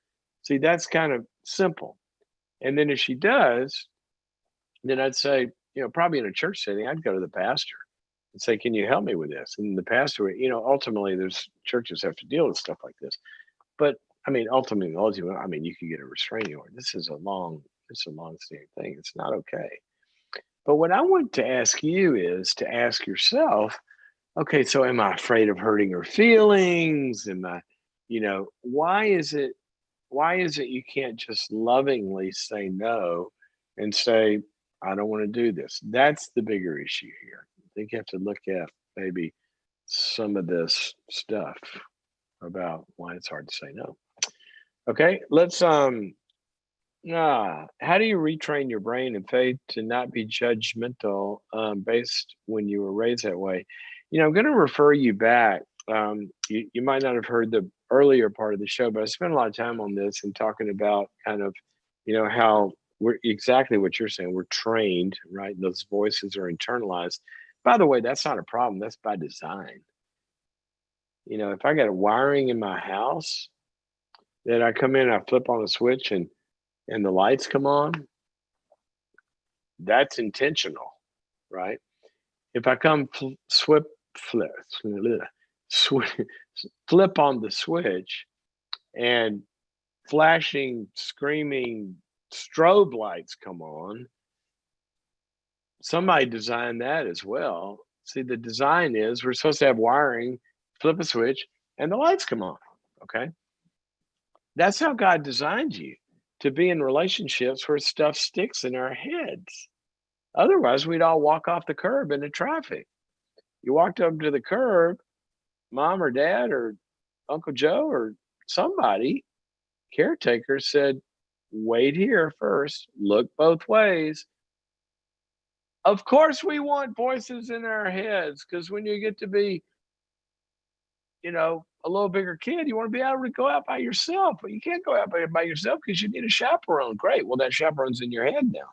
see, that's kind of simple. And then if she does, then I'd say, probably in a church setting, I'd go to the pastor and say, can you help me with this? And the pastor would, ultimately there's churches have to deal with stuff like this. But ultimately, you could get a restraining order. This is a long-standing thing. It's not okay. But what I want to ask you is to ask yourself, okay, so am I afraid of hurting her feelings? Am I, why is it you can't just lovingly say no and say, I don't want to do this? That's the bigger issue here. I think you have to look at maybe some of this stuff about why it's hard to say no. Okay, let's how do you retrain your brain and faith to not be judgmental based when you were raised that way? I'm going to refer you back. You might not have heard the earlier part of the show, but I spent a lot of time on this and talking about kind of, how we're exactly what you're saying. We're trained, right? Those voices are internalized. By the way, that's not a problem. That's by design. If I got a wiring in my house that I come in, I flip on a switch and the lights come on, that's intentional, right? If I come flip on the switch and flashing, screaming strobe lights come on, somebody designed that as well. See, the design is we're supposed to have wiring, flip a switch, and the lights come on, okay? That's how God designed you, to be in relationships where stuff sticks in our heads. Otherwise, we'd all walk off the curb into traffic. You walked up to the curb, mom or dad or Uncle Joe or somebody, caretaker, said, wait here first, look both ways. Of course, we want voices in our heads, because when you get to be, a little bigger kid, you want to be able to go out by yourself, but you can't go out by yourself because you need a chaperone. Great. Well, that chaperone's in your head now.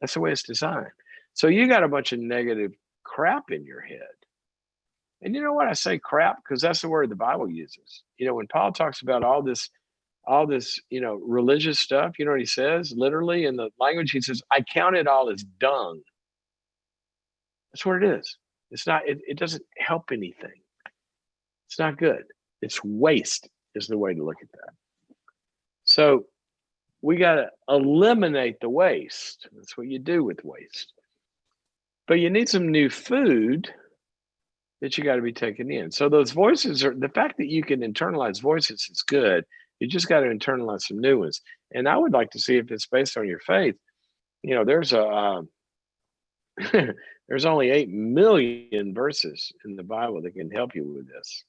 That's the way it's designed. So you got a bunch of negative crap in your head. And you know what? I say crap because that's the word the Bible uses. You know, when Paul talks about all this, religious stuff, you know what he says? Literally in the language, he says, I count it all as dung. That's what it is. It's not, it doesn't help anything. It's not good. It's waste is the way to look at that. So we got to eliminate the waste. That's what you do with waste. But you need some new food that you got to be taking in. So those voices are, the fact that you can internalize voices is good. You just got to internalize some new ones. And I would like to see if it's based on your faith. You know, there's there's only 8 million verses in the Bible that can help you with this.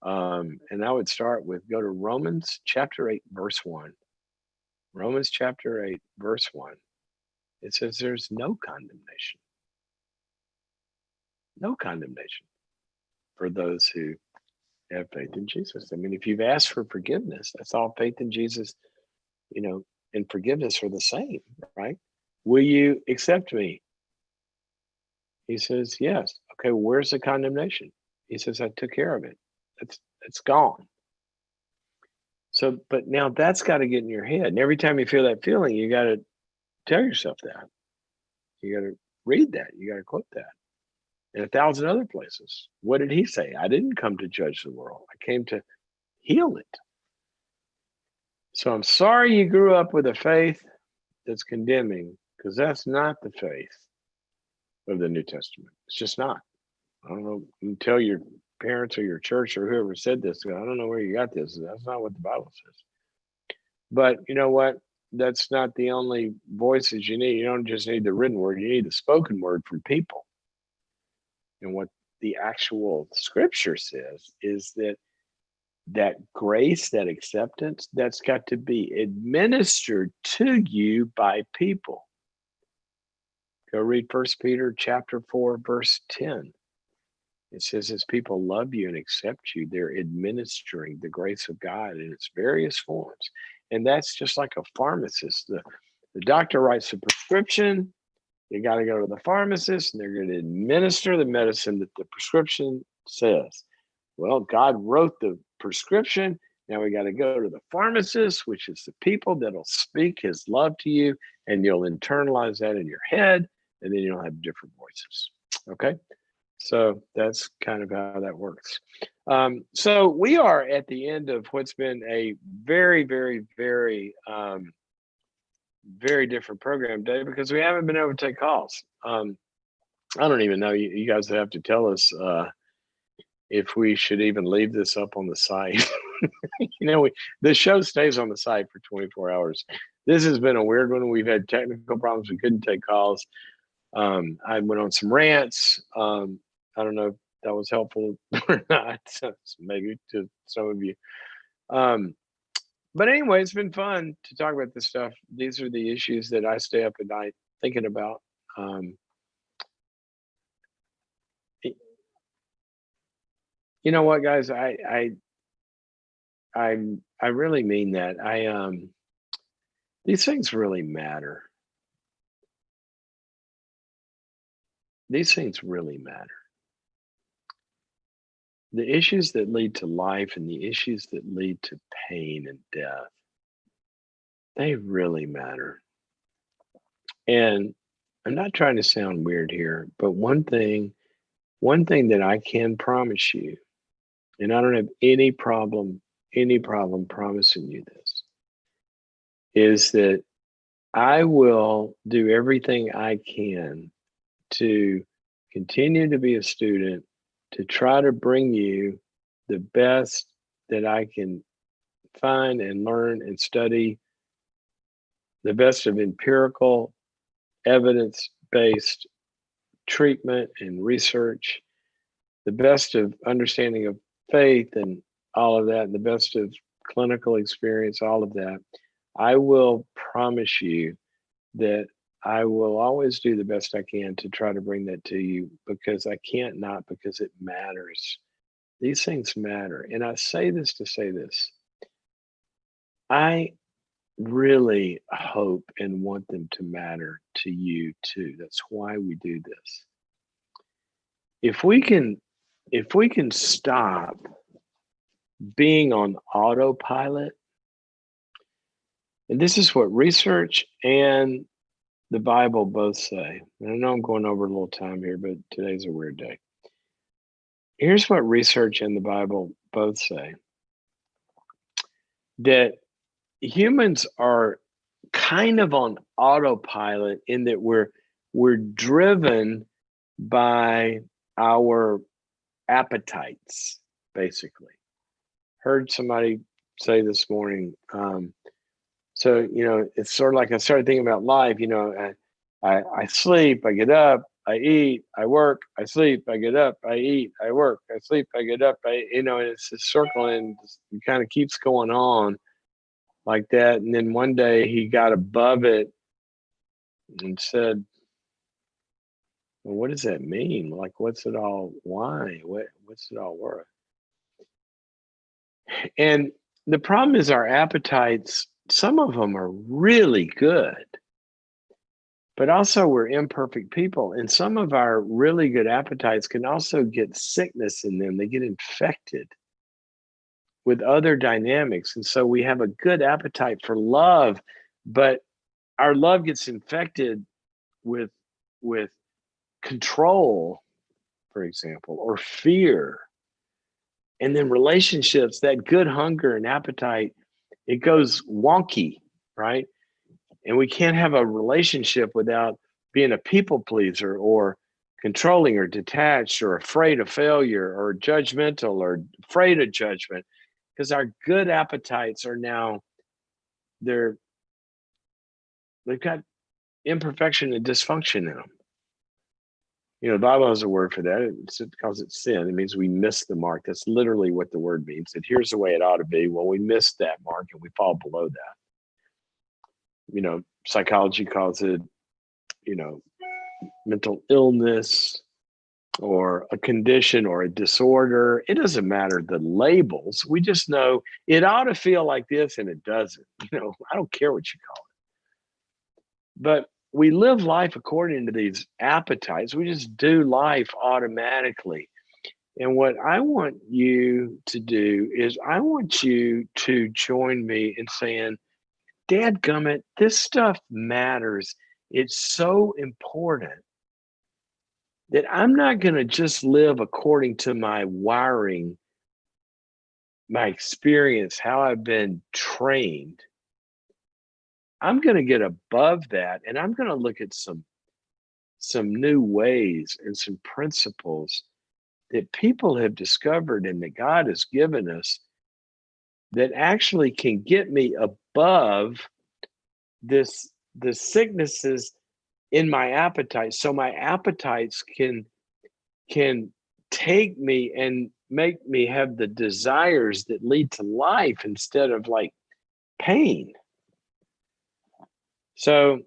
And I would start with, go to Romans chapter 8, verse 1. Romans chapter 8, verse 1. It says there's no condemnation. No condemnation for those who have faith in Jesus. I mean, if you've asked for forgiveness, that's all faith in Jesus, and forgiveness are the same, right? Will you accept me? He says, yes. Okay, well, where's the condemnation? He says, I took care of it. It's gone. So, but now that's got to get in your head. And every time you feel that feeling, you got to tell yourself that. You got to read that. You got to quote that. And 1,000 other places. What did he say? I didn't come to judge the world. I came to heal it. So I'm sorry you grew up with a faith that's condemning, because that's not the faith of the New Testament. It's just not. I don't know. You tell your parents or your church or whoever said this, I don't know where you got this. That's not what the Bible says. But you know what? That's not the only voices you need. You don't just need the written word. You need the spoken word from people. And what the actual scripture says is that grace, that acceptance, that's got to be administered to you by people. Go read 1 Peter chapter 4, verse 10. It says, as people love you and accept you, they're administering the grace of God in its various forms. And that's just like a pharmacist. The doctor writes a prescription. You got to go to the pharmacist, and they're going to administer the medicine that the prescription says. Well, God wrote the prescription. Now we got to go to the pharmacist, which is the people that'll speak his love to you, and you'll internalize that in your head, and then you'll have different voices. Okay? So that's kind of how that works. So we are at the end of what's been a very, very, very, very different program, Dave, because we haven't been able to take calls. I don't even know. You guys have to tell us if we should even leave this up on the site. The show stays on the site for 24 hours. This has been a weird one. We've had technical problems. We couldn't take calls. I went on some rants. I don't know if that was helpful or not, maybe to some of you. But anyway, it's been fun to talk about this stuff. These are the issues that I stay up at night thinking about. You know what, guys? I really mean that. These things really matter. These things really matter. The issues that lead to life and the issues that lead to pain and death, they really matter. And I'm not trying to sound weird here, but one thing that I can promise you, and I don't have any problem promising you this, is that I will do everything I can to continue to be a student, to try to bring you the best that I can find and learn and study, the best of empirical, evidence-based treatment and research, the best of understanding of faith and all of that, and the best of clinical experience, all of that. I will promise you that I will always do the best I can to try to bring that to you, because I can't not, because it matters. These things matter. And I say this to say this. really hope and want them to matter to you too. That's why we do this. If we can stop being on autopilot, and this is what research and the Bible both say. And I know I'm going over a little time here, but today's a weird day. Here's what research and the Bible both say: that humans are kind of on autopilot in that we're driven by our appetites, basically. Heard somebody say this morning, so, it's sort of like I started thinking about life. I sleep, I get up, I eat, I work, I sleep, I get up, I eat, I work, I sleep, I get up, and it's this circle, and it kind of keeps going on like that. And then one day he got above it and said, well, what does that mean? Like, what's it all, why? What's it all worth? And the problem is our appetites, some of them are really good, but also we're imperfect people. And some of our really good appetites can also get sickness in them. They get infected with other dynamics. And so we have a good appetite for love, but our love gets infected with control, for example, or fear. And then relationships, that good hunger and appetite, it goes wonky, right? And we can't have a relationship without being a people pleaser or controlling or detached or afraid of failure or judgmental or afraid of judgment, because our good appetites are now, they've got imperfection and dysfunction in them. The Bible has a word for that. It calls it sin. It means we miss the mark. That's literally what the word means. That here's the way it ought to be. Well, we miss that mark and we fall below that. Psychology calls it, mental illness or a condition or a disorder. It doesn't matter the labels. We just know it ought to feel like this and it doesn't. I don't care what you call it. But we live life according to these appetites. We just do life automatically. And what I want you to do is I want you to join me in saying, dadgummit, this stuff matters. It's so important that I'm not going to just live according to my wiring, my experience, how I've been trained. I'm going to get above that, and I'm going to look at some new ways and some principles that people have discovered and that God has given us that actually can get me above the sicknesses in my appetite, so my appetites can take me and make me have the desires that lead to life instead of like pain. So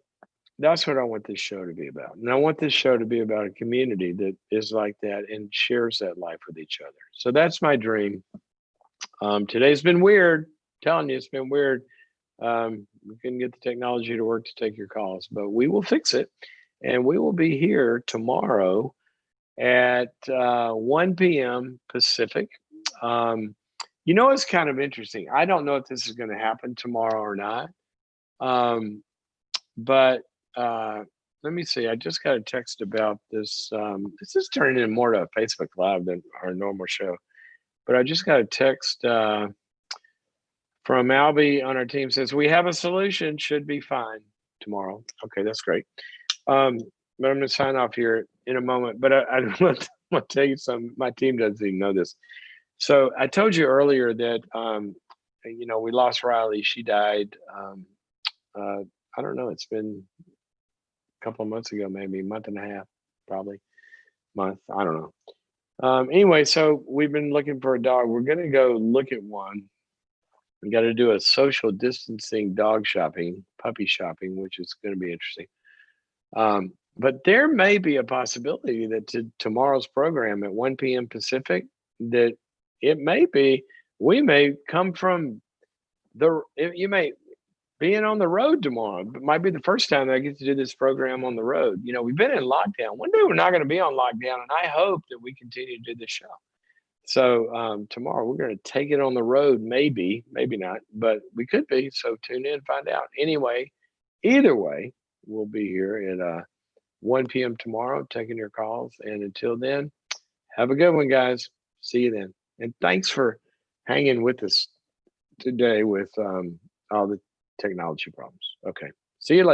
that's what I want this show to be about. And I want this show to be about a community that is like that and shares that life with each other. So that's my dream. Today's been weird. I'm telling you, it's been weird. We couldn't get the technology to work to take your calls, but we will fix it. And we will be here tomorrow at 1 p.m. Pacific. It's kind of interesting. I don't know if this is going to happen tomorrow or not. But let me see. I just got a text about this. This is turning into more to a Facebook Live than our normal show. But I just got a text from Albie on our team. Says, we have a solution. Should be fine tomorrow. Okay, that's great. But I'm going to sign off here in a moment. But I want to tell you something. My team doesn't even know this. So I told you earlier that, we lost Riley. She died. I don't know. It's been a couple of months ago, maybe a month and a half, probably month. I don't know. Anyway, so we've been looking for a dog. We're going to go look at one. We got to do a social distancing dog shopping, puppy shopping, which is going to be interesting. But there may be a possibility that tomorrow's program at 1 p.m. Pacific, that it may be, we may come from being on the road tomorrow. It might be the first time that I get to do this program on the road. You know, we've been in lockdown. One day we're not going to be on lockdown, and I hope that we continue to do this show. So tomorrow we're going to take it on the road, maybe not, but we could be. So tune in, find out. Anyway, either way, we'll be here at 1 p.m. tomorrow taking your calls. And until then, have a good one, guys. See you then. And thanks for hanging with us today with all the technology problems. Okay. See you later.